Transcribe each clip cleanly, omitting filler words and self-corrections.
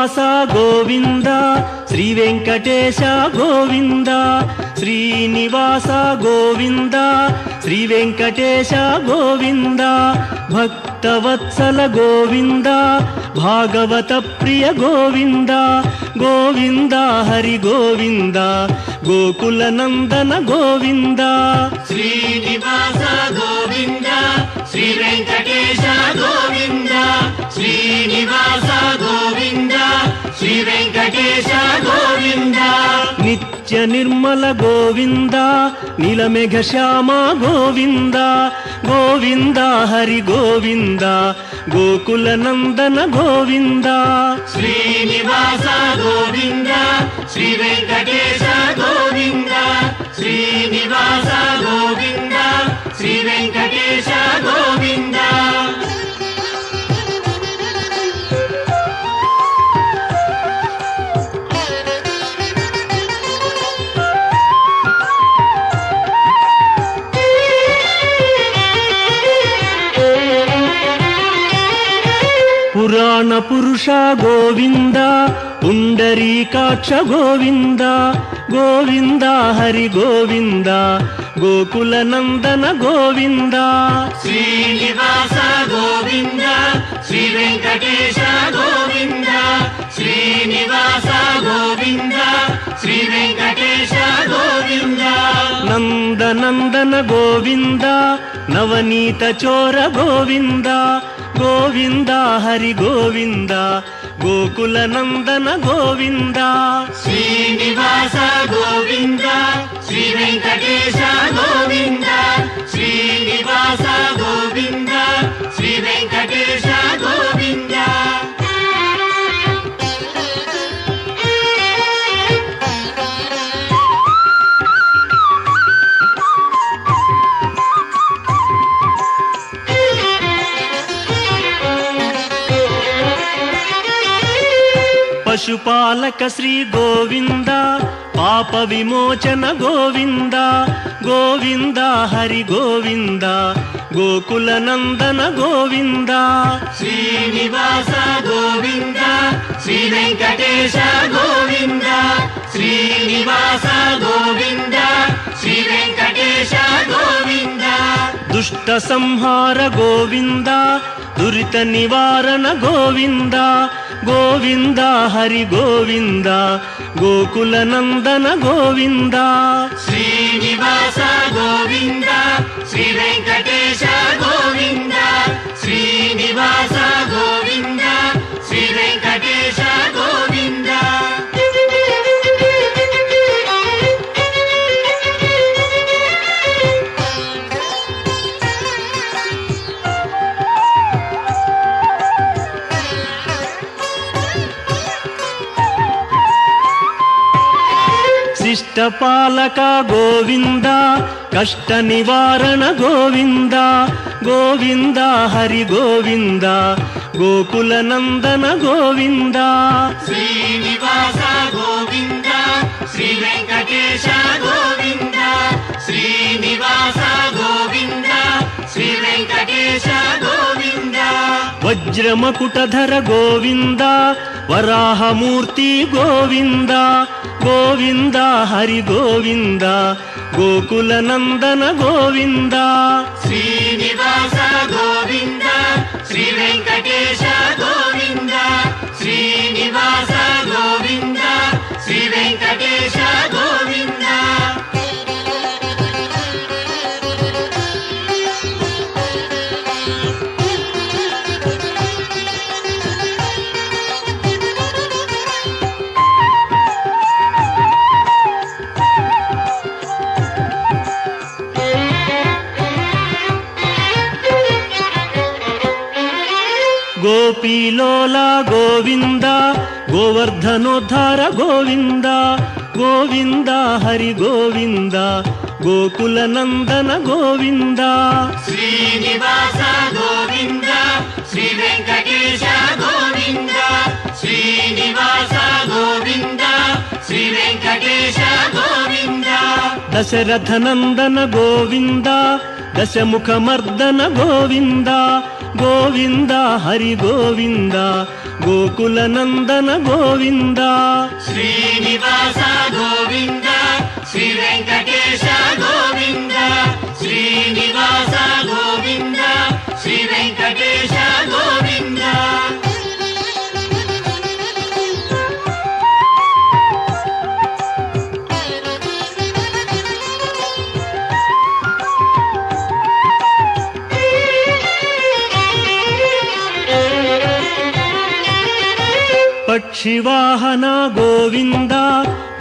శ్రీనివాస గోవింద శ్రీ వెంకటేశ గోవింద శ్రీనివాస గోవింద శ్రీ వెంకటేశ గోవింద భక్తవత్సల గోవింద భాగవత ప్రియ గోవింద గోవింద హరి గోవింద గోకుల నందన గోవింద శ్రీనివాస గోవింద శ్రీ వెంకటేశ గోవింద శ్రీనివాస గోవింద శ్రీ వెంకటేశ గోవింద నిత్య నిర్మల గోవింద నీలమేఘ శ్యామ గోవింద గోవింద హరి గోవింద గోకుల నందన గోవింద శ్రీనివాస గోవింద శ్రీ వెంకటేశ గోవింద శ్రీనివాస గోవింద శ్రీ వెంకటేశ గోవింద పురాణ పురుష గోవింద పుండరీకాక్ష గోవింద గోవింద హరి గోవింద గోకుల నందన గోవింద శ్రీనివాస గోవింద శ్రీ వెంకటేశ గోవింద శ్రీనివాస గోవింద శ్రీ వెంకటేశ గోవింద నందనందన గోవింద నవనీత చోర గోవింద గోవింద హరి గోవింద గోకుల నందన గోవింద శ్రీనివాస గోవింద శ్రీ వెంకటేశ గోవింద శ్రీనివాస గోవింద శ్రీ వెంకటేశ గోవింద పశుపాలక శ్రీ గోవింద పాప విమోచన గోవింద గోవింద హరి గోవింద గోకుల నందన గోవింద శ్రీనివాస గోవింద శ్రీ వెంకటేశ గోవింద శ్రీనివాస గోవింద శ్రీ వెంకటేశ గోవింద దుష్ట సంహార గోవింద దురిత నివారణ గోవింద గోవింద హరి గోవింద గోకుల నందన గోవింద శ్రీనివాస గోవింద శ్రీ వెంకటేశ గోవింద శ్రీనివాస గోవింద శ్రీ వెంకటేశ గోవింద శిష్టపాలక గోవింద కష్ట నివారణ గోవింద గోవింద హరి గోవింద గోకుల నందన గోవింద శ్రీనివాస గోవింద శ్రీ వెంకటేశ గోవింద శ్రీనివాస గోవింద శ్రీ వెంకటేశ గోవింద వజ్రమకుటధర గోవింద వరాహమూర్తి గోవింద గోవింద హరి గోవింద గోకుల నందన గోవింద శ్రీనివాస గోవింద శ్రీ వెంకటేశ గోవింద శ్రీనివాస గోవింద శ్రీ వెంకటేశ గోవింద గోపీలోల గోవింద గోవర్ధనోద్ధార గోవింద గోవింద హరి గోవింద గోకుల నందన గోవింద శ్రీనివాస గోవింద శ్రీ వెంకటేశ గోవింద శ్రీనివాస గోవింద శ్రీ వెంకటేశ గోవింద దశరథ నందన గోవింద దశముఖ మర్దన గోవింద గోవింద హరి గోవింద ಗೋಕುಲನಂದನ ಗೋವಿಂದ ಶ್ರೀನಿವಾಸ ಗೋವಿಂದ ಶ್ರೀ ವೆಂಕಟೇಶ ಗೋವಿಂದ ಶ್ರೀನಿವಾಸ ಗೋವಿಂದ ಶ್ರೀ ವೆಂಕಟೇಶ ಗೋವಿಂದ ಪಕ್ಷಿವಾಹನ ಗೋವಿಂದ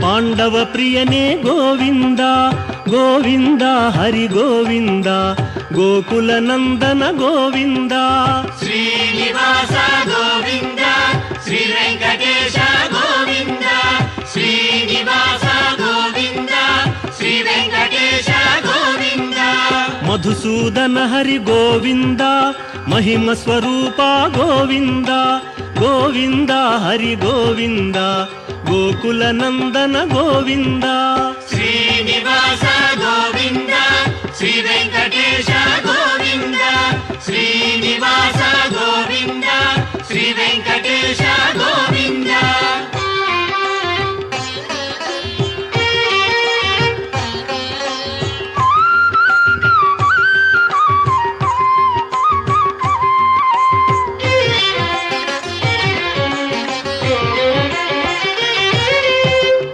ಪಾಂಡವ ಪ್ರಿಯನೇ ಗೋವಿಂದ ಗೋವಿಂದ ಹರಿ ಗೋವಿಂದ ಗೋಕುಲನಂದನ ಗೋವಿಂದ ಶ್ರೀನಿವಾಸ ಗೋವಿಂದ ಶ್ರೀ ವೆಂಕಟೇಶ ಗೋವಿಂದ ಶ್ರೀನಿವಾಸ ಗೋವಿಂದ ಶ್ರೀ ವೆಂಕಟೇಶ ಗೋವಿಂದ ಮಧುಸೂದನ ಹರಿ ಗೋವಿಂದ ಮಹಿಮ ಸ್ವರೂಪ ಗೋವಿಂದ ಗೋವಿಂದ ಹರಿ ಗೋವಿಂದ ಗೋಕುಲನಂದನ ಗೋವಿಂದ ಶ್ರೀನಿವಾಸ ಗೋವಿಂದ ಶ್ರೀ ವೆಂಕಟೇಶ ಗೋವಿಂದ ಶ್ರೀನಿವಾಸ ಗೋವಿಂದ ಶ್ರೀ ವೆಂಕಟೇಶ ಗೋವಿಂದ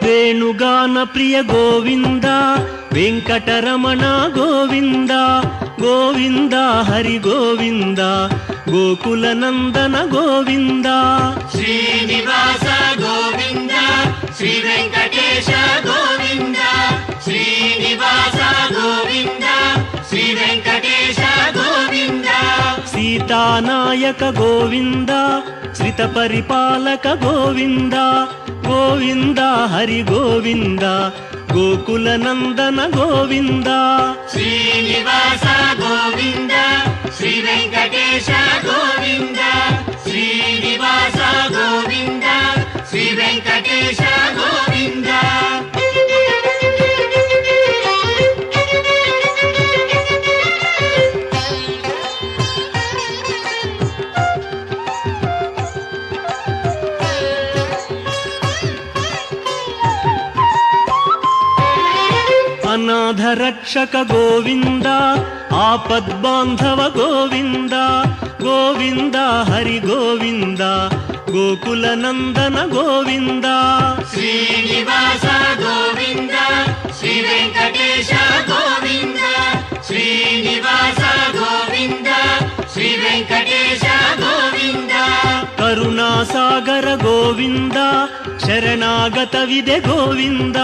ವೇಣುಗಾನ ಪ್ರಿಯ ಗೋವಿಂದ ವೆಂಕಟರಮಣ ಗೋವಿಂದ ಗೋವಿಂದ ಹರಿ ಗೋವಿಂದ ಗೋಕುಲನಂದನ ಗೋವಿಂದ ಶ್ರೀನಿವಾಸ ಗೋವಿಂದ ಶ್ರೀ ವೆಂಕಟೇಶ ಗೋವಿಂದ ಶ್ರೀನಿವಾಸ ಗೋವಿಂದ ಶ್ರೀ ವೆಂಕಟೇಶ ಗೋವಿಂದ ಸೀತಾನಾಯಕ ಗೋವಿಂದ ಶ್ರಿತ ಪರಿಪಾಲಕ ಗೋವಿಂದ ಗೋವಿಂದ ಹರಿ ಗೋವಿಂದ ಗೋಕುಲನಂದನ ಗೋವಿಂದ ಶ್ರೀನಿವಾಸ ಗೋವಿಂದ ಶ್ರೀ ವೆಂಕಟೇಶ ಗೋವಿಂದ ಶ್ರೀನಿವಾಸ ಗೋವಿಂದ ಶ್ರೀ ವೆಂಕಟೇಶ ಗೋವಿಂದ ಅನಾಥ ರಕ್ಷಕ ಗೋವಿಂದ ಆಪದ್ಬಾಂಧವ ಗೋವಿಂದ ಗೋವಿಂದ ಹರಿ ಗೋವಿಂದ ಗೋಕುಲನಂದನ ಗೋವಿಂದ ಶ್ರೀನಿವಾಸ ಗೋವಿಂದ ಶ್ರೀ ವೆಂಕಟೇಶ ಗೋವಿಂದ ಶ್ರೀನಿವಾಸ ಗೋವಿಂದ ಶ್ರೀ ವೆಂಕಟೇಶ ಗೋವಿಂದ ಕರುಣಾಸಾಗರ ಗೋವಿಂದ ಶರಣಾಗತವಿದೆ ಗೋವಿಂದ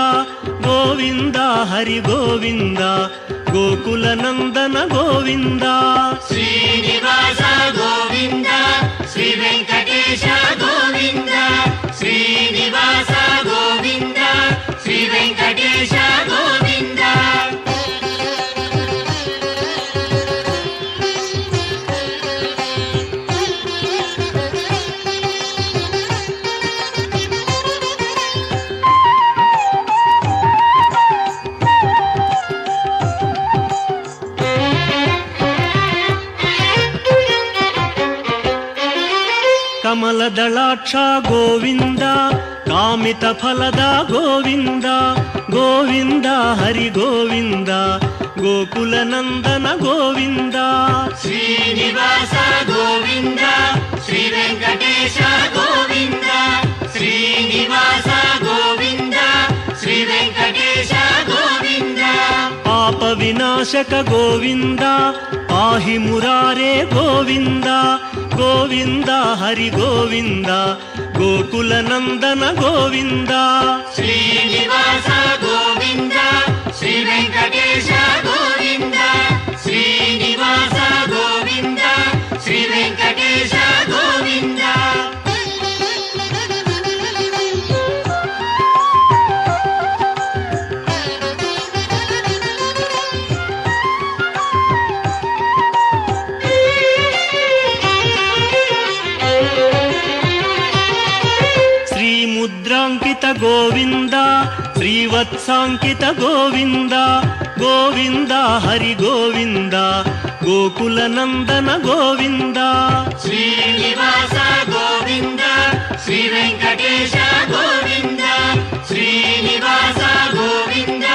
ಗೋವಿಂದ ಹರಿ ಗೋವಿಂದ ಗೋಕುಲನಂದನ ಗೋವಿಂದ ಶ್ರೀನಿವಾಸ ಗೋವಿಂದ ಶ್ರೀ ವೆಂಕಟೇಶ ಗೋವಿಂದ ಶ್ರೀನಿವಾಸ ಗೋವಿಂದ ಶ್ರೀ ವೆಂಕಟೇಶ ಗೋವಿಂದ ಕಮಲದಳಾಕ್ಷ ಗೋವಿಂದ ಕಾಮಿತ ಫಲದ ಗೋವಿಂದ ಗೋವಿಂದ ಹರಿ ಗೋವಿಂದ ಗೋಕುಲನಂದನ ಗೋವಿಂದ ಶ್ರೀನಿವಾಸ ಗೋವಿಂದ ಶ್ರೀ ವೆಂಕಟೇಶ ಗೋವಿಂದ ಶ್ರೀನಿವಾಸ ಗೋವಿಂದ ಶ್ರೀ ವೆಂಕಟೇಶ ಗೋವಿಂದ ಪಾಪ ವಿನಾಶಕ ಗೋವಿಂದ ಪಾಹಿ ಮುರಾರೇ ಗೋವಿಂದ ಗೋವಿಂದ ಹರಿ ಗೋವಿಂದ ಗೋಕುಲನಂದನ ಗೋವಿಂದ ಶ್ರೀನಿವಾಸ ಗೋವಿಂದ ಶ್ರೀ ವೆಂಕಟೇಶ ಗೋವಿಂದ ಶ್ರೀನಿವಾಸ ಗೋವಿಂದ ಶ್ರೀ ವೆಂಕಟೇಶ ಗೋವಿಂದ ಮುದ್ರಾಂಕಿತ ಗೋವಿಂದ ಶ್ರೀವತ್ಸಾಂಕಿತ ಗೋವಿಂದ ಗೋವಿಂದ ಹರಿ ಗೋವಿಂದ ಗೋಕುಲನಂದನ ಗೋವಿಂದ ಶ್ರೀನಿವಾಸ ಗೋವಿಂದ శ్రీ వెంకటేశ గోవింద శ్రీనివాస గోవింద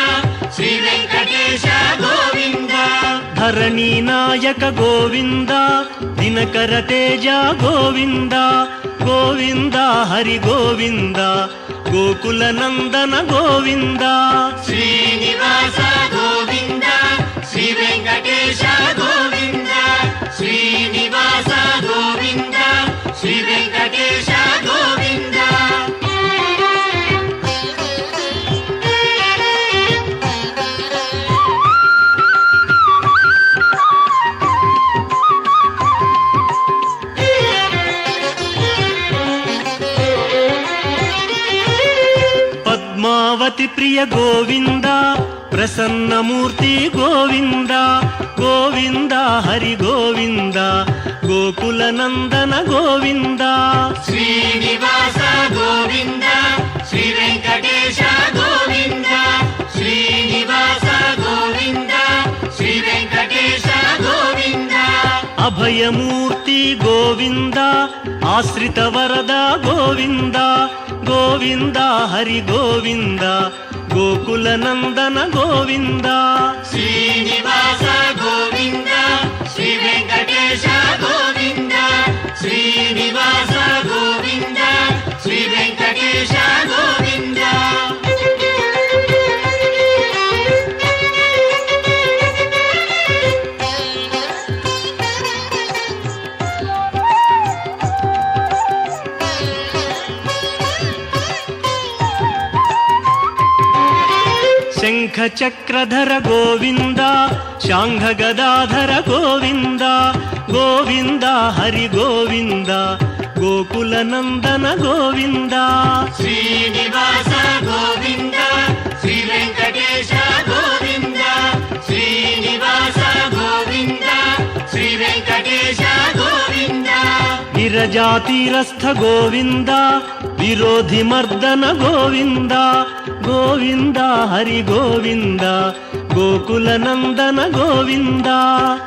శ్రీ వెంకటేశ గోవింద ధరణి నాయక గోవింద దినకర తేజ గోవింద గోవింద హరి గోవింద గోకుల నందన గోవింద శ్రీనివాస గోవింద శ్రీ వెంకటేశ గోవింద శ్రీనివాస గోవింద శ్రీ వెంకటేశ గోవింద పద్మావతి ప్రియ గోవింద ప్రసన్నమూర్తి గోవింద గోవింద హరి గోవింద గోకుల నందన గోవింద శ్రీనివాస గోవింద శ్రీ వెంకటేశ గోవింద శ్రీనివాస గోవింద శ్రీ వెంకటేశ గోవింద అభయమూర్తి గోవింద ఆశ్రిత వరద గోవింద గోవింద హరి గోవింద గోకుల నందన గోవింద శ్రీనివాస గోవింద శ్రీ వెంకటేశ గోవింద శ్రీనివాస గోవింద శ్రీ వెంకటేశ గోవింద శంఖ చక్రధర గోవింద శాంఘ గదాధర గోవింద గోవింద హరి గోవింద గోకుల నందన గోవింద శ్రీనివాస గోవింద శ్రీ వెంకటేశ గోవింద శ్రీనివాస గోవింద శ్రీ వెంకటేశ గోవింద విరజాతీరస్థ గోవింద విరోధి మర్దన గోవింద గోవింద హరి గోవింద గోకుల నందన గోవింద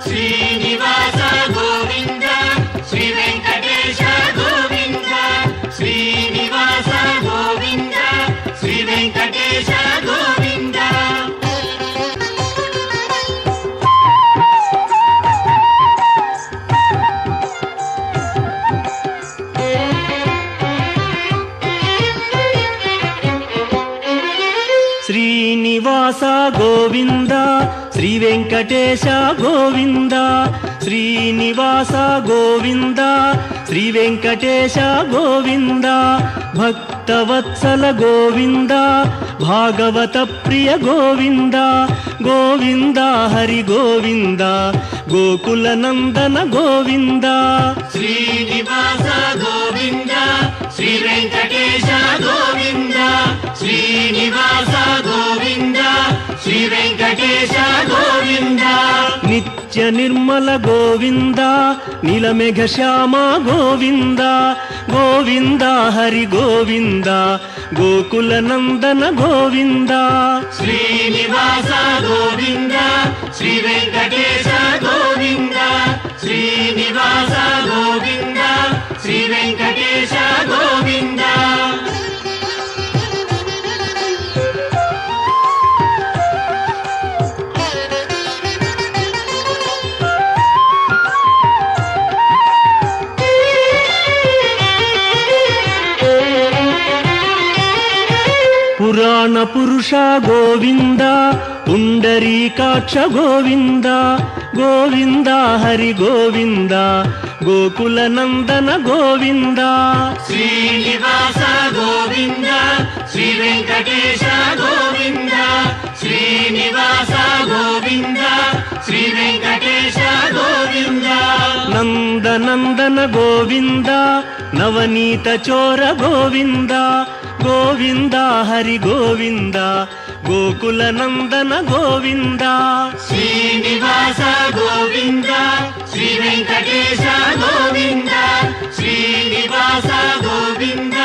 శ్రీనివాస గోవింద శ్రీ వెంకటేశ గోవింద శ్రీనివాస గోవింద శ్రీ వెంకటేశ గోవింద శ్రీనివాస గోవింద శ్రీ వెంకటేశ గోవింద శ్రీనివాస గోవింద శ్రీ వెంకటేశ గోవింద భక్తవత్సల గోవింద భాగవత ప్రియ గోవింద గోవింద హరి గోవింద గోకుల నందన గోవింద శ్రీనివాస గోవింద శ్రీ వెంకటేశ గోవింద శ్రీనివాస గోవింద శ్రీ వెంకటేశ గోవింద నిత్య నిర్మల గోవింద నీలమేఘ శ్యామ గోవింద గోవింద హరి గోవింద గోకుల నందన గోవింద శ్రీనివాస గోవింద శ్రీ వెంకటేశ గోవింద శ్రీనివాస గోవింద శ్రీ వెంకటేశ గోవింద పురాణ పురుష గోవింద పుండరీకాక్ష గోవింద గోవింద హరి గోవింద గోకుల నందన గోవింద శ్రీనివాస గోవింద శ్రీ వెంకటేశ గోవింద శ్రీనివాస గోవింద శ్రీ వెంకటేశ గోవింద నందనందన గోవింద నవనీత చోర గోవింద గోవింద హరి గోవింద గోకుల నందన గోవింద శ్రీనివాస గోవింద శ్రీ వెంకటేశ గోవింద శ్రీనివాస గోవింద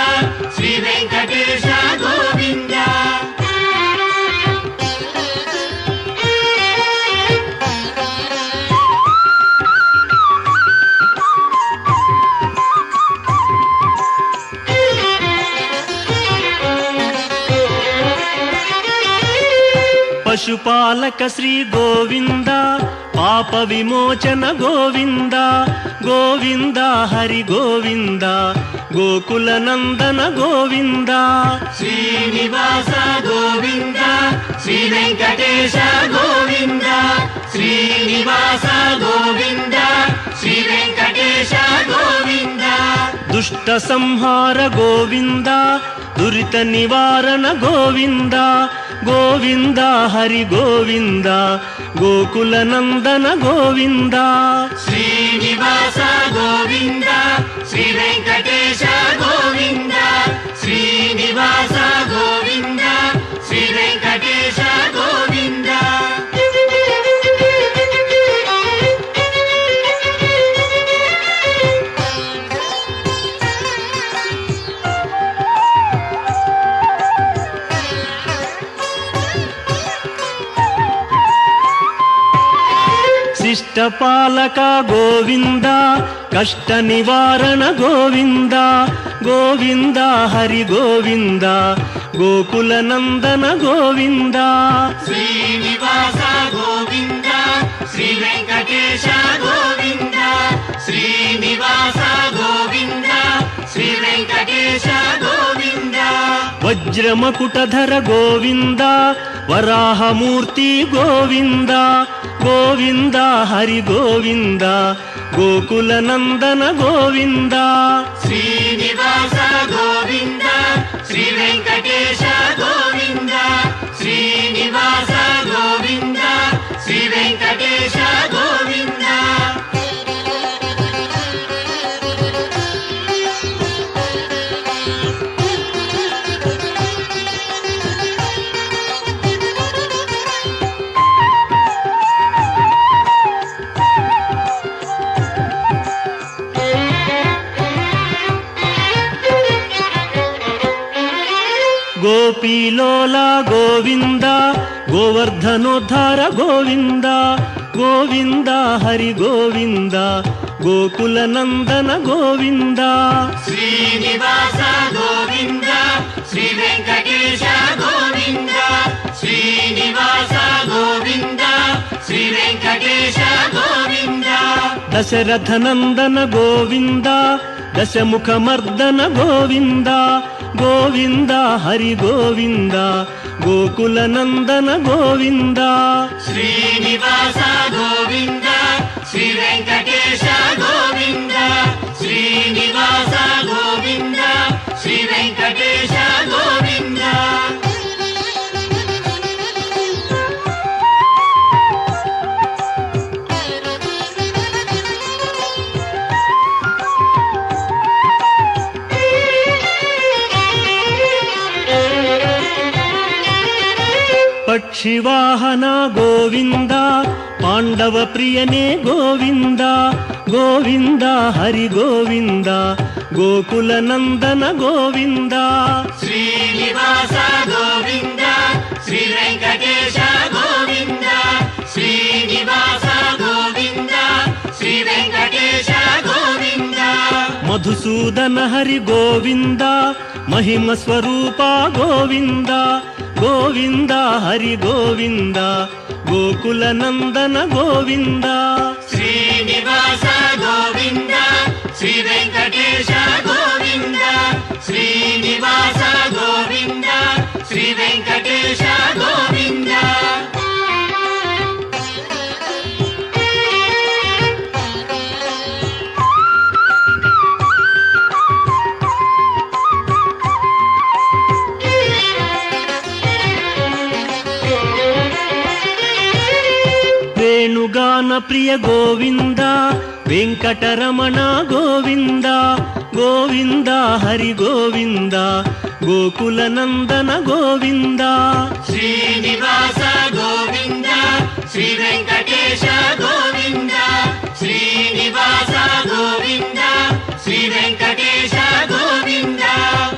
శ్రీ వెంకటేశ గోవింద పశుపాలక శ్రీ గోవింద పాప విమోచన గోవింద గోవింద హరి గోవింద గోకుల నందన గోవింద శ్రీనివాస గోవింద శ్రీ వెంకటేశ గోవింద శ్రీనివాస గోవింద శ్రీ వెంకటేశ గోవింద దుష్ట సంహార గోవింద దురిత నివారణ గోవింద గోవింద హరి గోవింద గోకుల నందన గోవింద శ్రీనివాస గోవింద శ్రీ వెంకటేశ గోవింద శ్రీనివాస గోవింద శ్రీ వెంకటేశ గోవింద శిష్టపాలక గోవింద కష్ట నివారణ గోవింద గోవింద హరి గోవింద గోకుల నందన గోవింద శ్రీనివాస గోవింద శ్రీ వెంకటేశ గోవింద శ్రీనివాస గోవింద శ్రీ వెంకటేశ గోవింద వజ్రమకుటధర గోవింద వరాహమూర్తి గోవింద గోవింద హరి గోవింద గోకుల నందన గోవింద శ్రీనివాస గోవింద శ్రీ వెంకటేశ గోవింద శ్రీనివాస గోవింద శ్రీ వెంకటేశ గోవింద గోపీలోల గోవింద గోవర్ధనోద్ధార గోవింద గోవింద హరి గోవింద గోకుల నందన గోవింద శ్రీనివాస గోవింద శ్రీ వెంకటేశ గోవింద శ్రీనివాస గోవింద శ్రీ వెంకటేశ గోవింద దశరథ నందన గోవింద దశముఖ మర్దన గోవింద గోవింద హరి గోవింద గోకుల నందన గోవింద శ్రీనివాస గోవింద శ్రీ వెంకటేశ గోవింద శ్రీనివాస గోవింద శ్రీ వెంకటేశ గోవింద పక్షివాహన గోవింద పాండవ ప్రియనే గోవింద గోవింద హరి గోవింద గోకుల నందన గోవింద శ్రీనివాస గోవింద శ్రీ వెంకటేశ గోవింద శ్రీనివాస గోవింద శ్రీ వెంకటేశ గోవింద మధుసూదన హరి గోవింద మహిమ స్వరూప గోవింద గోవింద హరి గోవింద గోకుల నందన గోవింద శ్రీనివాస గోవింద శ్రీ వెంకటేశ గోవింద శ్రీనివాస గోవింద శ్రీ వెంకటేశ గోవింద వేణుగాన ప్రియ గోవింద వెంకటరమణ గోవింద గోవింద హరి గోవింద గోకుల నందన గోవింద శ్రీనివాస గోవింద శ్రీ వెంకటేశ గోవింద శ్రీనివాస గోవింద శ్రీ వెంకటేశ గోవింద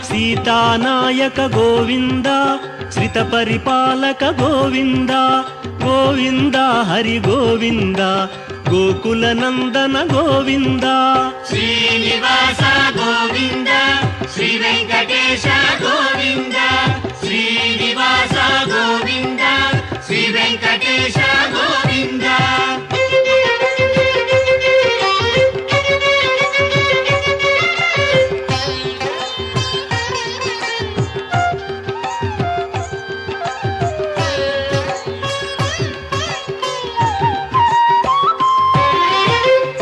సీతానాయక గోవింద శ్రిత పరిపాలక గోవింద గోవింద హరి గోవింద గోకుల నందన గోవింద శ్రీనివాస గోవింద శ్రీ వెంకటేశ గోవింద శ్రీనివాస గోవింద శ్రీ వెంకటేశ గోవింద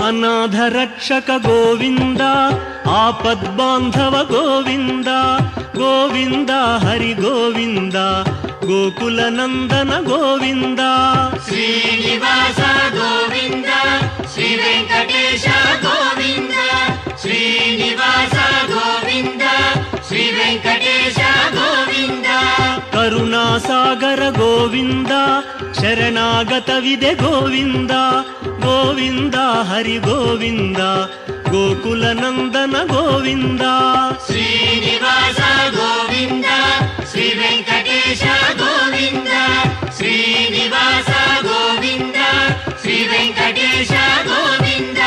అనాథ రక్షక గోవింద ఆపద్బాంధవ గోవింద గోవింద హరి గోవింద గోకుల నందన గోవింద శ్రీనివాస గోవింద శ్రీ వెంకటేశ గోవింద శ్రీనివాస గోవింద శ్రీ వెంకటేశ గోవింద కరుణాసాగర గోవింద శరణాగత విదే గోవింద గోవింద హరి గోవింద గోకుల నందన గోవింద శ్రీనివాస గోవింద శ్రీ వెంకటేశ గోవింద శ్రీనివాస గోవింద శ్రీ వెంకటేశ గోవింద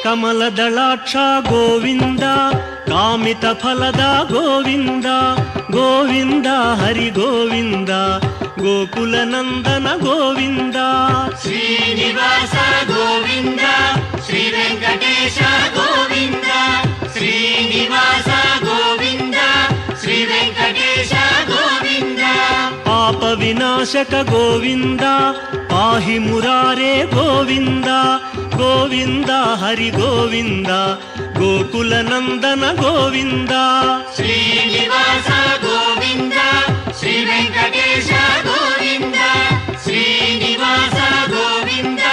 ಕಮಲದಳಾಕ್ಷ ಗೋವಿಂದ ಕಾಮಿತ ಫಲದ ಗೋವಿಂದ ಗೋವಿಂದ ಹರಿ ಗೋವಿಂದ ಗೋಕುಲ ನಂದನ ಗೋವಿಂದ ಶ್ರೀನಿವಾಸ ಗೋವಿಂದ ಶ್ರೀ ವೆಂಕಟೇಶ ಗೋವಿಂದ ಶ್ರೀನಿವಾಸ ಗೋವಿಂದ ಶ್ರೀ ವೆಂಕಟೇಶ ಗೋವಿಂದ ಪಾಪ ವಿನಾಶಕ ಗೋವಿಂದ ಪಾಹಿ ಮುರಾರೇ ಗೋವಿಂದ ಗೋವಿಂದ ಹರಿ ಗೋವಿಂದ ಗೋಕುಲ ನಂದನ ಗೋವಿಂದ ಶ್ರೀನಿವಾಸ ಗೋವಿಂದ ಶ್ರೀ ವೆಂಕಟೇಶ ಗೋವಿಂದ ಶ್ರೀನಿವಾಸ ಗೋವಿಂದ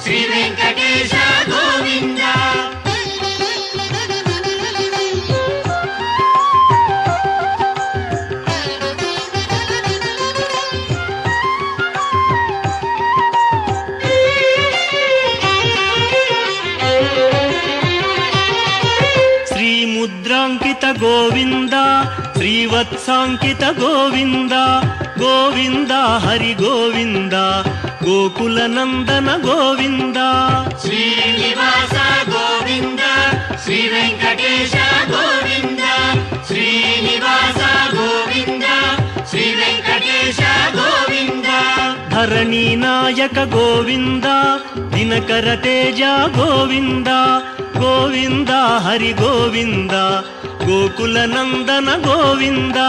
ಶ್ರೀ ವೆಂಕಟೇಶ ಗೋವಿಂದ ಮುದ್ರಾಂಕಿತ ಗೋವಿಂದ ಶ್ರೀವತ್ಸಾಂಕಿತ ಗೋವಿಂದ ಗೋವಿಂದ ಹರಿ ಗೋವಿಂದ ಗೋಕುಲ ನಂದನ ಗೋವಿಂದ ಶ್ರೀನಿವಾಸ ಗೋವಿಂದ ಶ್ರೀ ವೆಂಕಟೇಶ ಗೋವಿಂದ ಶ್ರೀನಿವಾಸ ಗೋವಿಂದ ಶ್ರೀ ವೆಂಕಟೇಶ ಗೋವಿಂದ ಧರಣಿ ನಾಯಕ ಗೋವಿಂದ ದಿನಕರ ತೇಜ ಗೋವಿಂದ ಗೋವಿಂದ ಹರಿ ಗೋವಿಂದ ಗೋಕುಲ ನಂದನ ಗೋವಿಂದ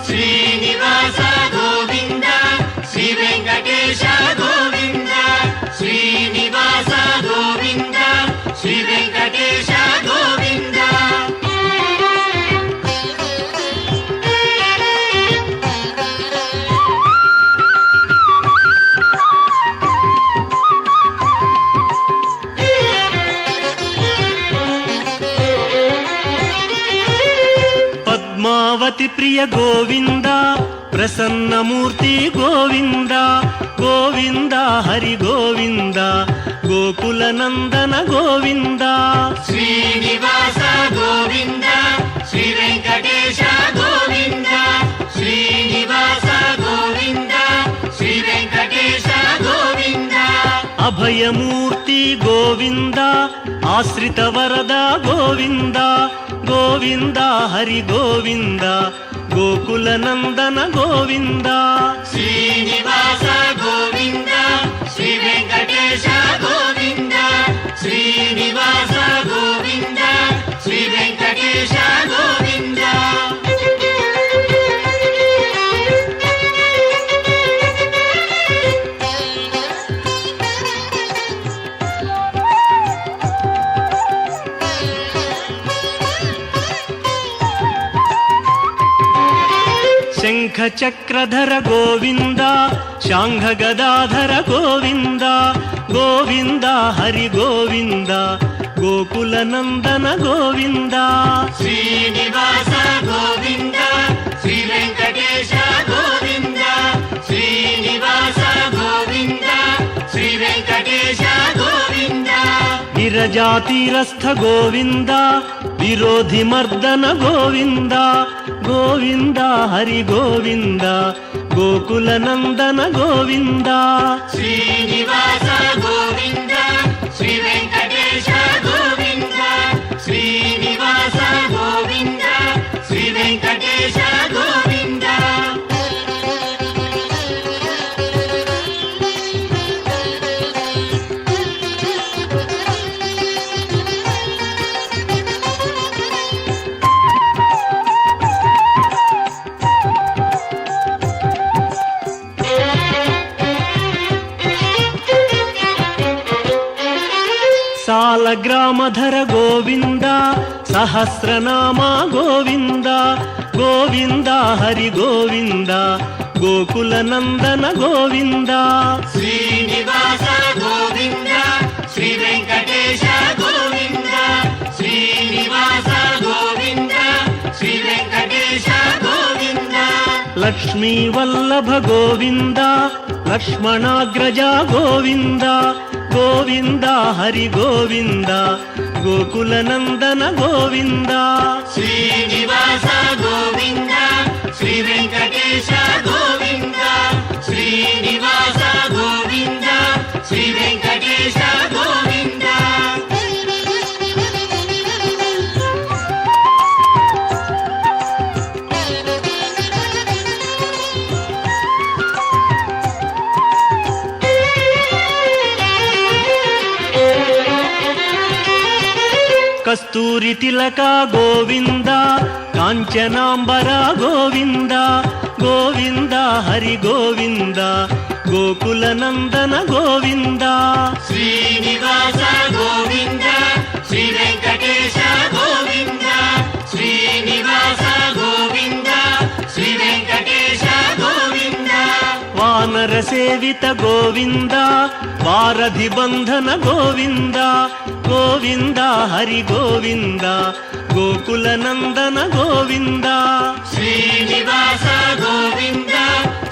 ಶ್ರೀನಿವಾಸ ಗೋವಿಂದ ಶ್ರೀ ವೆಂಕಟೇಶ ಗೋವಿಂದ ಶ್ರೀನಿವಾಸ ಗೋವಿಂದ ಶ್ರೀ ವೆಂಕಟೇಶ ಗೋವಿಂದ పద్మావతి ప్రియ గోవింద ప్రసన్న మూర్తి గోవింద గోవింద హరి గోవింద గోకుల నందన గోవింద శ్రీనివాస గోవింద శ్రీ వెంకటేశ గోవింద శ్రీనివాస గోవింద శ్రీ వెంకటేశ గోవింద అభయమూర్తి గోవింద ఆశ్రిత వరద గోవింద గోవింద హరి గోవింద గోకుల నందన గోవింద శ్రీనివాస గోవింద శ్రీ వెంకటేశ గోవింద శ్రీనివాస గోవింద శ్రీ వెంకటేశ గోవింద శంఖ చక్రధర గోవింద శాంఘ గదాధర గోవింద గోవింద హరి గోవింద గోకుల నందన గోవింద శ్రీనివాస గోవింద శ్రీ వెంకటేశ గోవింద శ్రీనివాస గోవింద శ్రీ వెంకటేశ గోవింద విరజాతీరస్థ గోవింద ವಿರೋಧಿ ಮರ್ದನ ಗೋವಿಂದ ಗೋವಿಂದ ಹರಿ ಗೋವಿಂದ ಗೋಕುಲ ನಂದನ ಗೋವಿಂದ ಶ್ರೀನಿವಾಸ ಗೋವಿಂದ ಶ್ರೀ ವೆಂಕಟೇಶ ಗೋವಿಂದ ಶ್ರೀನಿವಾಸ ಗೋವಿಂದ ಶ್ರೀ ವೆಂಕಟೇಶ ಗೋವಿಂದ ಸಾಲಗ್ರಾಮಧರ ಗೋವಿಂದ ಸಹಸ್ರನಾಮ ಗೋವಿಂದ ಗೋವಿಂದ ಹರಿ ಗೋವಿಂದ ಗೋಕುಲ ನಂದನ ಗೋವಿಂದ ಶ್ರೀನಿವಾಸ ಗೋವಿಂದ ಶ್ರೀ ವೆಂಕಟೇಶ ಗೋವಿಂದ ಶ್ರೀನಿವಾಸ ಗೋವಿಂದ ಶ್ರೀ ವೆಂಕಟೇಶ ಗೋವಿಂದ ಲಕ್ಷ್ಮೀ ವಲ್ಲಭ ಗೋವಿಂದ ಲಕ್ಷ್ಮಣಾಗ್ರಜ ಗೋವಿಂದ ಗೋವಿಂದ ಹರಿ ಗೋವಿಂದ ಗೋಕುಲ ನಂದನ ಗೋವಿಂದ ಶ್ರೀನಿವಾಸ ಗೋವಿಂದ ಶ್ರೀ ವೆಂಕಟೇಶ ಗೋವಿಂದ ಶ್ರೀನಿವಾಸ ಗೋವಿಂದ ಶ್ರೀ ವೆಂಕಟೇಶ ಗೋವಿಂದ ಕಸ್ತೂರಿ ತಿಲಕ ಗೋವಿಂದ ಕಾಂಚನಾಂಬರ ಗೋವಿಂದ ಗೋವಿಂದ ಹರಿ ಗೋವಿಂದ ಗೋಕುಲ ನಂದನ ಗೋವಿಂದ ಶ್ರೀನಿವಾಸ ಗೋವಿಂದ ಶ್ರೀ ವೆಂಕಟೇಶ ಗೋವಿಂದ ಶ್ರೀನಿವಾಸ ಗೋವಿಂದ ಶ್ರೀ ವೆಂಕಟೇಶ ಗೋವಿಂದ ವಾನರ ಸೇವಿತ ಗೋವಿಂದ ವಾರಧಿ ಬಂಧನ ಗೋವಿಂದ ಗೋವಿಂದ ಹರಿ ಗೋವಿಂದ ಗೋಕುಲ ನಂದನ ಗೋವಿಂದ ಶ್ರೀನಿವಾಸ ಗೋವಿಂದ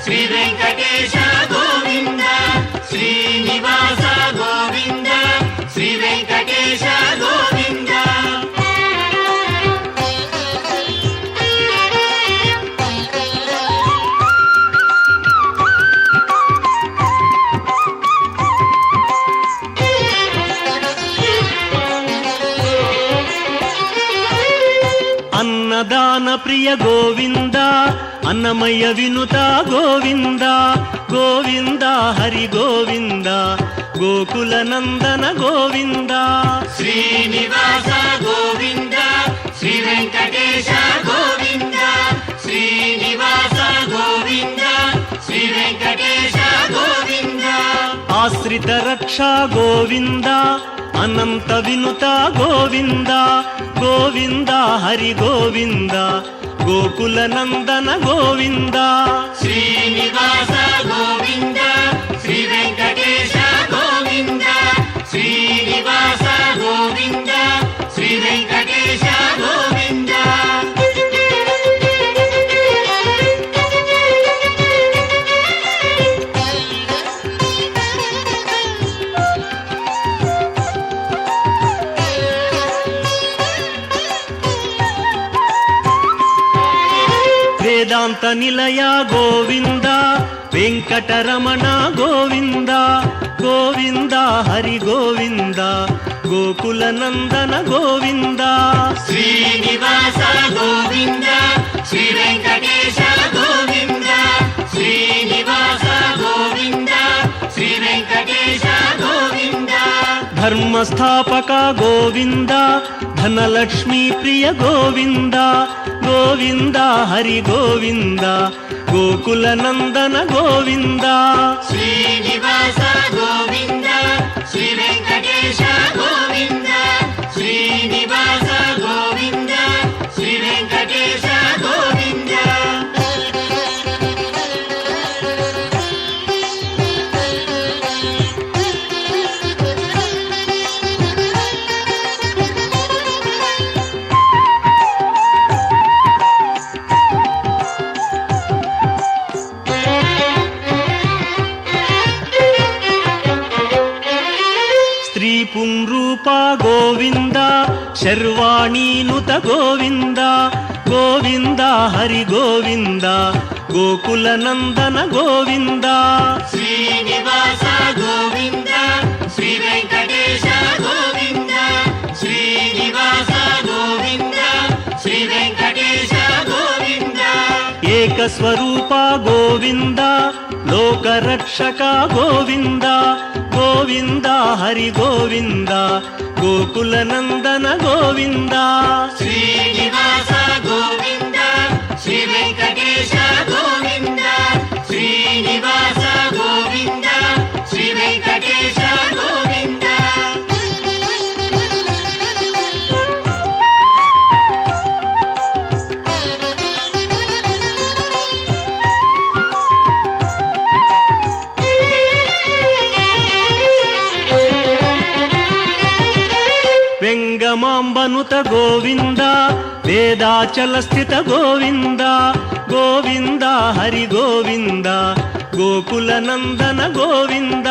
ಶ್ರೀ ವೆಂಕಟೇಶ ಗೋವಿಂದ ಶ್ರೀನಿವಾಸ ಗೋವಿಂದ ಶ್ರೀ ವೆಂಕಟೇಶ ಗೋವಿಂದ ಅನ್ನದಾನ ಪ್ರಿಯ ಗೋವಿಂದ ಅನ್ನಮಯ್ಯ ವಿನುತ ಗೋವಿಂದ ಗೋವಿಂದ ಹರಿ ಗೋವಿಂದ ಗೋಕುಲ ನಂದನ ಗೋವಿಂದ ಶ್ರೀನಿವಾಸ ಗೋವಿಂದ ಶ್ರೀ ವೆಂಕಟೇಶ ಗೋವಿಂದ ಶ್ರೀನಿವಾಸ ಗೋವಿಂದ ಶ್ರೀ ವೆಂಕಟೇಶ ಗೋವಿಂದ ಆಶ್ರಿತ ರಕ್ಷಾ ಗೋವಿಂದ ಅನಂತ ವಿನುತ ಗೋವಿಂದ ಗೋವಿಂದ ಹರಿ ಗೋವಿಂದ ಗೋಕುಲ ನಂದನ ಗೋವಿಂದ ಶ್ರೀನಿವಾಸ ಗೋವಿಂದ ಶ್ರೀ ವೆಂಕಟೇಶ ಗೋವಿಂದ ಶ್ರೀನಿವಾಸ ಗೋವಿಂದ ಶ್ರೀ ವೆಂಕಟೇಶ ಗೋವಿಂದ ವೇದಾಂತ ನಿಲಯ ಗೋವಿಂದ ವೆಂಕಟರಮಣ ಗೋವಿಂದ ಗೋವಿಂದ ಹರಿ ಗೋವಿಂದ ಗೋಕುಲ ನಂದನ ಗೋವಿಂದ ಶ್ರೀನಿವಾಸ ಗೋವಿಂದ ಶ್ರೀ ವೆಂಕಟೇಶ ಗೋವಿಂದ ಶ್ರೀನಿವಾಸ ಗೋವಿಂದ ಶ್ರೀ ವೆಂಕಟೇಶ ಗೋವಿಂದ ಧರ್ಮಸ್ಥಾಪಕ ಗೋವಿಂದ ಧನಲಕ್ಷ್ಮೀ ಪ್ರಿಯ ಗೋವಿಂದ ಗೋವಿಂದ ಹರಿ ಗೋವಿಂದ ಗೋಕುಲ ನಂದನ ಗೋವಿಂದ ಶ್ರೀನಿವಾಸ ಗೋವಿಂದ ಶ್ರೀ ವೆಂಕಟೇಶ ಗೋವಿಂದ ಶ್ರೀನಿವಾಸ ಗೋವಿಂದ ಶ್ರೀ ವೆಂಕಟೇಶ ಗೋವಿಂದ ಸ್ತ್ರೀ ಪುಂರು ಶರ್ವಾಣೀನುತ ಗೋವಿಂದ ಗೋವಿಂದ ಹರಿ ಗೋವಿಂದ ಗೋಕುಲ ನಂದನ ಗೋವಿಂದ ಶ್ರೀನಿವಾಸ ಗೋವಿಂದ ಶ್ರೀ ವೆಂಕಟೇಶ ಗೋವಿಂದ ಶ್ರೀನಿವಾಸ ಗೋವಿಂದ ಶ್ರೀ ವೆಂಕಟೇಶ ಗೋವಿಂದ ಏಕಸ್ವರೂಪ ಗೋವಿಂದ ಲೋಕರಕ್ಷಕ ಗೋವಿಂದ ಗೋವಿಂದ ಹರಿ ಗೋವಿಂದ ಗೋಕುಲ ನಂದನ ಗೋವಿಂದ ಶ್ರೀನಿವಾಸ ಗೋವಿಂದ ಶ್ರೀ ವೆಂಕಟೇಶ ಗೋವಿಂದ ಶ್ರೀನಿವಾಸ ಗೋವಿಂದ ಶ್ರೀ ವೆಂಕಟೇಶ ಗೋವಿಂದ ವೆಂಗಮಾಂಬನುತ ಗೋವಿಂದ ವೇದಾಚಲ ಸ್ಥಿತ ಗೋವಿಂದ ಗೋವಿಂದ ಹರಿ ಗೋವಿಂದ ಗೋಕುಲ ನಂದನ ಗೋವಿಂದ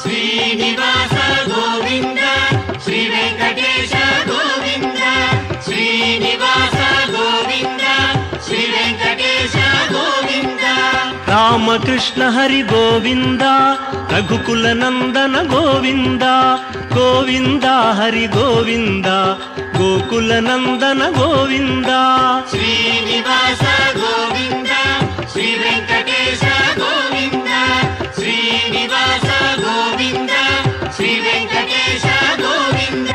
ಶ್ರೀನಿವಾಸ ಗೋವಿಂದ ಶ್ರೀ ವೆಂಕಟೇಶ ಗೋವಿಂದ ಶ್ರೀನಿವಾಸ ಗೋವಿಂದ ಶ್ರೀ ವೆಂಕಟೇಶ ಗೋವಿಂದ ರಾಮಕೃಷ್ಣ ಹರಿ ಗೋವಿಂದ ರಘುಕುಲ ನಂದನ ಗೋವಿಂದ ಗೋವಿಂದ ಹರಿ ಗೋವಿಂದ ಗೋಕುಲ ನಂದನ ಗೋವಿಂದ ಶ್ರೀನಿವಾಸ ಗೋವಿಂದ ಶ್ರೀ ವೆಂಕಟೇಶ ಗೋವಿಂದ ಶ್ರೀನಿವಾಸ ಗೋವಿಂದ ಶ್ರೀ ವೆಂಕಟೇಶ ಗೋವಿಂದ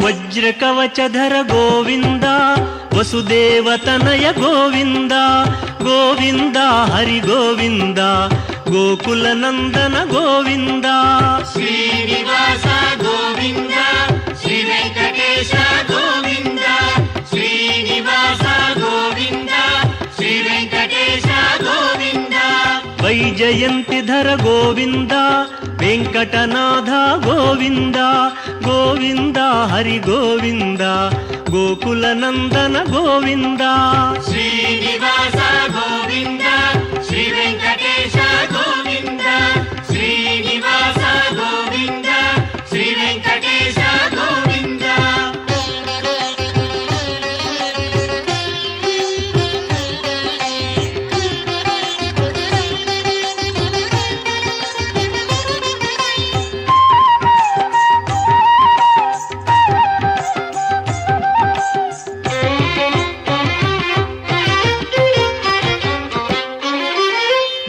ವಜ್ರಕವಚಧರ ಗೋವಿಂದ ವಸುದೇವತನಯ ಗೋವಿಂದ ಗೋವಿಂದ ಹರಿ ಗೋವಿಂದ ಗೋಕುಲ ನಂದನ ಗೋವಿಂದ ಶ್ರೀನಿವಾಸ ಗೋವಿಂದ ಶ್ರೀ ವೆಂಕಟೇಶ ಗೋವಿಂದ ಶ್ರೀನಿವಾಸ ಗೋವಿಂದ ಶ್ರೀ ವೆಂಕಟೇಶ ಗೋವಿಂದ ವೈಜಯಂತಿಧರ ಗೋವಿಂದ ವೆಂಕಟನಾಥ ಗೋವಿಂದ ಗೋವಿಂದ ಹರಿ ಗೋವಿಂದ ಗೋಕುಲ ನಂದನ ಗೋವಿಂದ ಶ್ರೀನಿವಾಸ ಗೋವಿಂದ ಶ್ರೀ ವೆಂಕಟೇಶ ಗೋವಿಂದ ಶ್ರೀನಿವಾಸ ಗೋವಿಂದ ಶ್ರೀ ವೆಂಕಟೇಶ ಗೋವಿಂದ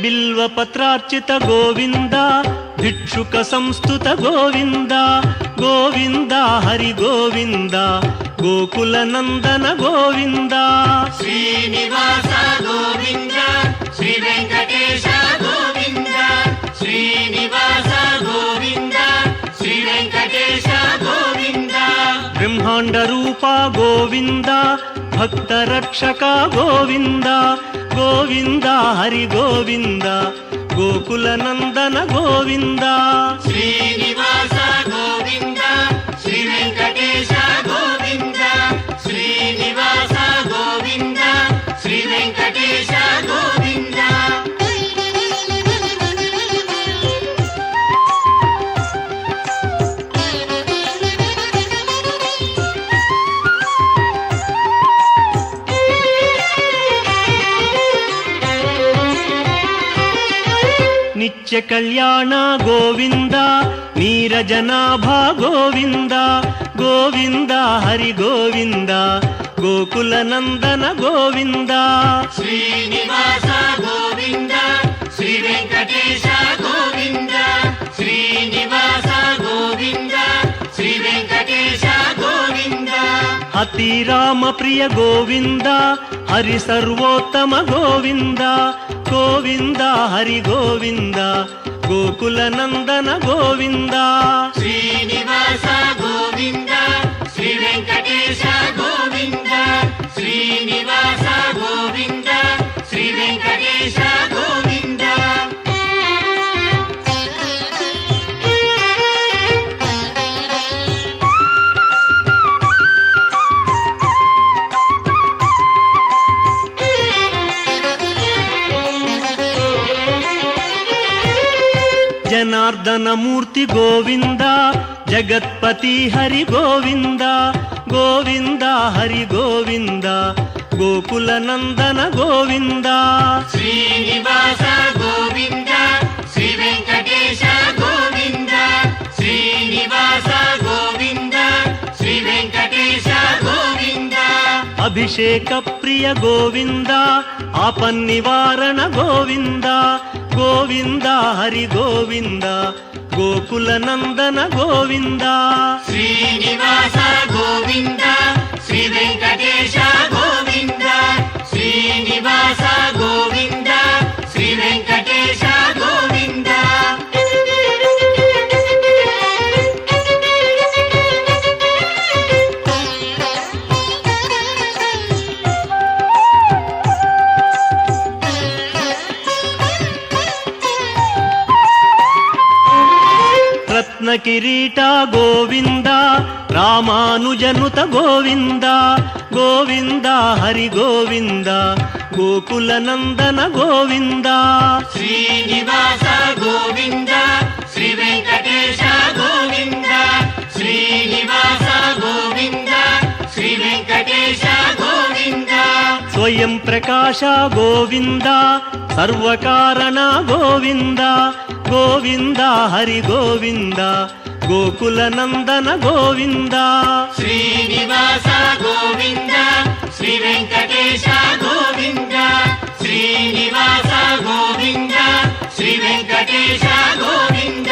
ಬಿಲ್ವಪತ್ರಾರ್ಚಿತ ಗೋವಿಂದ ಭಿಕ್ಷುಕ ಸಂಸ್ತುತ ಗೋವಿಂದ ಗೋವಿಂದ ಹರಿ ಗೋವಿಂದ ಗೋಕುಲ ನಂದನ ಗೋವಿಂದ ಶ್ರೀನಿವಾಸ ಗೋವಿಂದ ಶ್ರೀ ವೆಂಕಟೇಶ ಗೋವಿಂದ ಶ್ರೀನಿವಾಸ ಗೋವಿಂದ ಶ್ರೀ ವೆಂಕಟೇಶ ಗೋವಿಂದ ಬ್ರಹ್ಮಾಂಡ ರೂಪ ಗೋವಿಂದ ಭಕ್ತ ರಕ್ಷಕ ಗೋವಿಂದ ಗೋವಿಂದ ಹರಿ ಗೋವಿಂದ ಗೋಕುಲ ನಂದನ ಗೋವಿಂದ ಶ್ರೀನಿವಾಸ ಗೋವಿಂದ ಶ್ರೀ ವೆಂಕಟೇಶ ಗೋವಿಂದ ಶ್ರೀನಿವಾಸ ಗೋವಿಂದ ಶ್ರೀ ವೆಂಕಟೇಶ ಗೋವಿಂದ ನಿತ್ಯ ಕಲ್ಯಾಣ ಗೋವಿಂದ ನೀರಜನಾಭ ಗೋವಿಂದ ಗೋವಿಂದ ಹರಿ ಗೋವಿಂದ ಗೋಕುಲ ನಂದನ ಗೋವಿಂದ ಶ್ರೀನಿವಾಸ ಗೋವಿಂದ ಶ್ರೀ ವೆಂಕಟೇಶ ಗೋವಿಂದ ಶ್ರೀನಿವಾಸ ಗೋವಿಂದ ಶ್ರೀ ವೆಂಕಟೇಶ ಗೋವಿಂದ ಅತಿ ರಾಮ ಪ್ರಿಯ ಗೋವಿಂದ ಹರಿ ಸರ್ವೋತ್ತಮ ಗೋವಿಂದ ಗೋವಿಂದ ಹರಿ ಗೋವಿಂದ ಗೋಕುಲ ನಂದನ ಗೋವಿಂದ ಶ್ರೀನಿವಾಸ ಗೋವಿಂದ ಶ್ರೀ ವೆಂಕಟೇಶ ಗೋವಿಂದ ಶ್ರೀನಿವಾಸ ಗೋವಿಂದ ಶ್ರೀ ವೆಂಕಟೇಶ ಗೋವಿಂದ జనార్దన మూర్తి గోవింద జగత్పతి హరి గోవింద గోవింద హరి గోవింద గోకుల నందన గోవింద శ్రీనివాస గోవింద శ్రీ వెంకటేశ గోవింద శ్రీనివాస గోవింద శ్రీ వెంకటేశ గోవింద అభిషేక ప్రియ గోవింద ఆపన్నివారణ గోవింద గోవింద హరి గోవింద గోకుల నందన గోవింద శ్రీనివాస గోవింద శ్రీ వెంకటేశ గోవింద శ్రీనివాస గోవింద శ్రీ వెంకటేశ గోవింద రత్న కిరీట గోవింద రామానుజనుత గోవింద గోవింద హరి గోవింద గోకుల నందన గోవింద శ్రీనివాస గోవింద శ్రీ వెంకటేశ గోవింద శ్రీనివాస గోవింద శ్రీ వెంకటేశ గోవింద స్వయం ప్రకాశ గోవింద సర్వకారణ గోవింద గోవింద హరి గోవింద గోకుల నందన గోవింద శ్రీనివాస గోవింద శ్రీ వెంకటేశ గోవింద శ్రీనివాస గోవింద శ్రీ వెంకటేశ గోవింద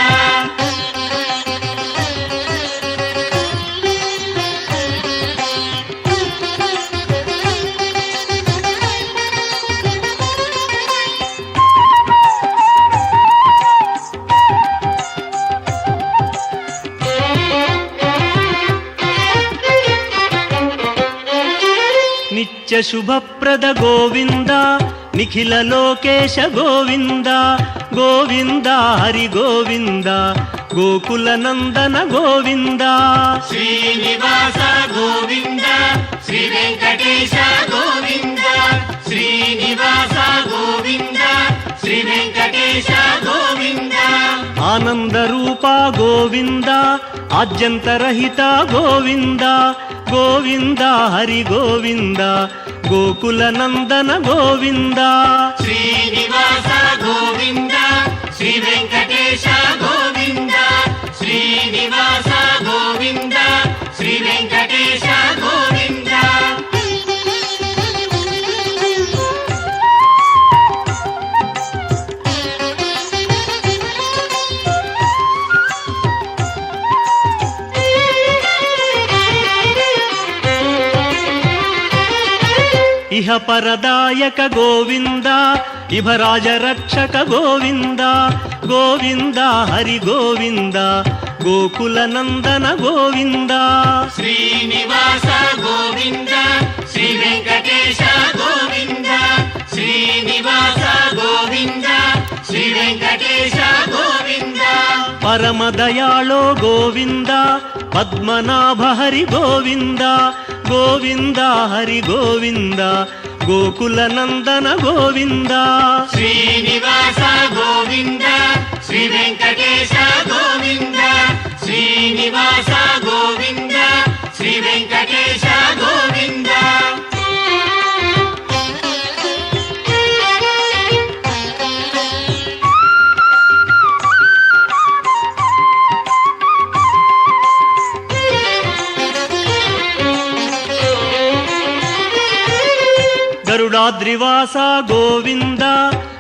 నిత్య శుభప్రద గోవింద నిఖిల లోకేశ గోవింద గోవింద హరి గోవింద గోకుల నందన గోవింద శ్రీనివాస గోవింద శ్రీ వెంకటేశ గోవింద శ్రీనివాస గోవింద శ్రీ వెంకటేశ గోవింద ఆనంద రూప గోవింద ఆద్యంతరహిత గోవింద గోవింద హరి గోవింద గోకుల నందన గోవింద శ్రీనివాస గోవింద శ్రీ వెంకటేశ గోవింద శ్రీనివాస గోవింద శ్రీ వెంకటేశ గోవింద ఇహ పరదాయక గోవింద ఇభరాజ రక్షక గోవింద గోవింద హరి గోవింద గోకుల నందన గోవింద శ్రీనివాస గోవింద శ్రీ వెంకటేశ గోవింద శ్రీనివాస గోవింద శ్రీ వెంకటేశ గోవింద పరమ దయాళో గోవింద పద్మనాభ హరి గోవింద గోవింద హరి గోవింద గోకుల నందన గోవింద శ్రీనివాస గోవింద శ్రీ వెంకటేశ గోవింద శ్రీనివాస గోవింద శ్రీ వెంకటేశ గోవింద గరుడాద్రివాస గోవింద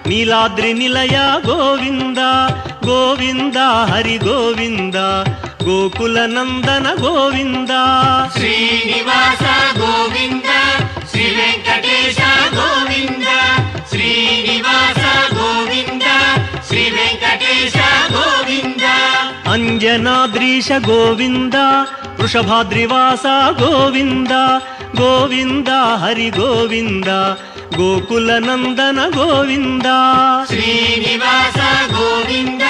నీలాద్రి నిలయ గోవింద గోవింద హరి గోవింద గోకుల నందన గోవింద శ్రీనివాస గోవింద శ్రీ వెంకటేశ గోవింద శ్రీనివాస గోవింద శ్రీ వెంకటేశ గోవింద అంజనాద్రీశ గోవింద వృషభాద్రివాస గోవింద గోవింద హరి గోవింద గోకుల నందన గోవింద శ్రీనివాస గోవింద